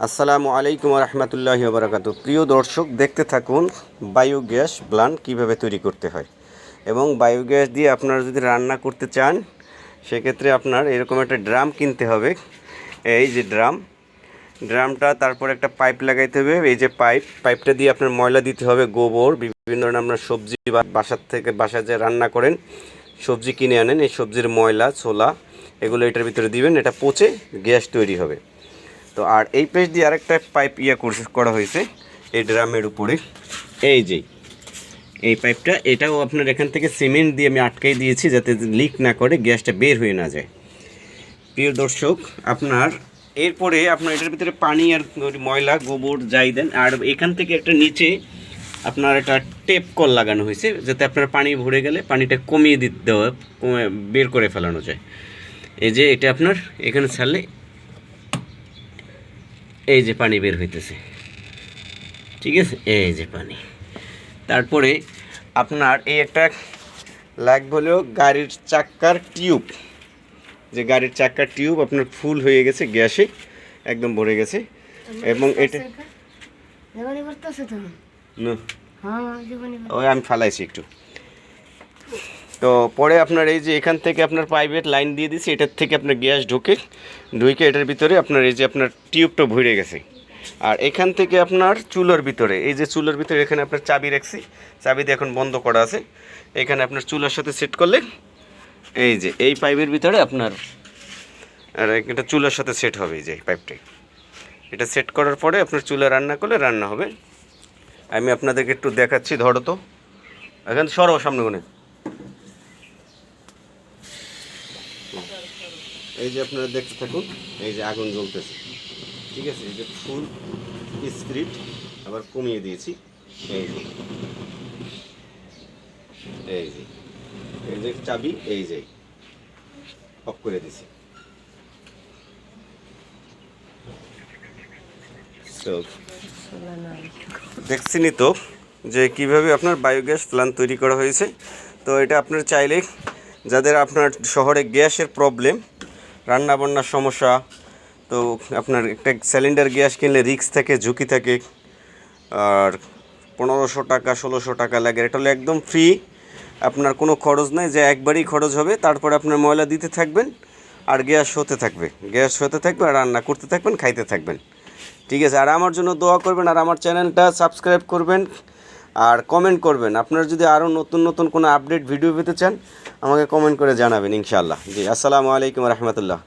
আসসালামু আলাইকুম রহমতুল্লাহি বারাকাতু। প্রিয় দর্শক, দেখতে থাকুন বায়োগ্যাস প্ল্যান্ট কীভাবে তৈরি করতে হয়। এবং বায়োগ্যাস দিয়ে আপনারা যদি রান্না করতে চান সেক্ষেত্রে আপনার এরকম একটা ড্রাম কিনতে হবে। এই যে ড্রামটা, তারপর একটা পাইপ লাগাইতে হবে। এই যে পাইপটা দিয়ে আপনার ময়লা দিতে হবে, গোবর, বিভিন্ন ধরনের আপনার সবজি বা বাসায় যে রান্না করেন সবজি কিনে আনেন, এই সবজির ময়লা ছোলা এগুলো এটার ভিতরে দিবেন। এটা পচে গ্যাস তৈরি হবে। তো আর এই পেজ দিয়ে আরেকটা পাইপ করা হয়েছে এই ড্রামের উপরে। এই পাইপটা, এটাও আপনার এখান থেকে সিমেন্ট দিয়ে আমি আটকাই দিয়েছি যাতে লিক না করে, গ্যাসটা বের হয়ে না যায়। প্রিয় দর্শক, আপনার এরপরে আপনার এটার ভিতরে পানি আর ময়লা গোবর যাই দেন, আর এখান থেকে একটা নিচে আপনার একটা টেপ কল লাগানো হয়েছে যাতে আপনার পানি ভরে গেলে পানিটা কমিয়ে দিতে হয়, বের করে ফেলানো যায়। এই যে এটা আপনার এখানে ছাড়লে এই যে পানি বের হইতেছে, ঠিক আছে, এই যে পানি। তারপরে আপনার এই একটা লাগবে হলো গাড়ির চাক্কার টিউব। যে গাড়ির চাক্কার টিউব আপনার ফুল হয়ে গেছে, গ্যাসে একদম ভরে গেছে। এবং এটা ওই আমি ফালাইছি একটু। তো পরে আপনার এই যে এখান থেকে আপনার পাইপের লাইন দিয়ে দিছি, এটার থেকে আপনার গ্যাস ঢুকে এটার ভিতরে আপনার এই যে আপনার টিউবটা ভরে গেছে। আর এখান থেকে আপনার চুলার ভিতরে, এই যে চুলার ভিতরে এখানে আপনার চাবি রাখছি, চাবি দিয়ে এখন বন্ধ করা আছে। এখানে আপনার চুলার সাথে সেট করলে এই যে এই পাইপের ভিতরে আপনার আর এটা চুলার সাথে সেট হবে। এই যে এই পাইপটাই, এটা সেট করার পরে আপনার চুলা রান্না করলে রান্না হবে। আমি আপনাদেরকে একটু দেখাচ্ছি, ধরো তো এখানে সরো সামনে কোণে। এই যে আপনারা দেখতে থাকুন, এই যে আগুন জ্বলতেছে, ঠিক আছে। এই যে ফুল স্পিড আবার কমিয়ে দিয়েছি। এই যে এই যে এই যে চাবি, এই যে অফ করে দিয়েছি। তো দেখছিনি তো যে কিভাবে আপনার বায়োগ্যাস প্ল্যান্ট তৈরি করা হয়েছে। তো এটা আপনার চাইলে, যাদের আপনার শহরে গ্যাসের প্রবলেম, রান্নাবান্নার সমস্যা, তো আপনার একটা সিলিন্ডার গ্যাস কিনলে রিস্ক থাকে, ঝুঁকি থাকে, আর 1500 টাকা 1600 টাকা লাগে। এটা হলো একদম ফ্রি, আপনার কোনো খরচ নেই, যে একবারই খরচ হবে। তারপরে আপনার ময়লা দিতে থাকবেন আর গ্যাস হতে থাকবে আর রান্না করতে থাকবেন, খাইতে থাকবেন, ঠিক আছে। আর আমার জন্য দোয়া করবেন, আর আমার চ্যানেলটা সাবস্ক্রাইব করবেন আর কমেন্ট করবেন। আপনারা যদি আরও নতুন নতুন কোনো আপডেট ভিডিও পেতে চান আমাকে কমেন্ট করে জানাবেন ইনশাআল্লাহ। জি, আসসালামু আলাইকুম রহমতুল্লাহ।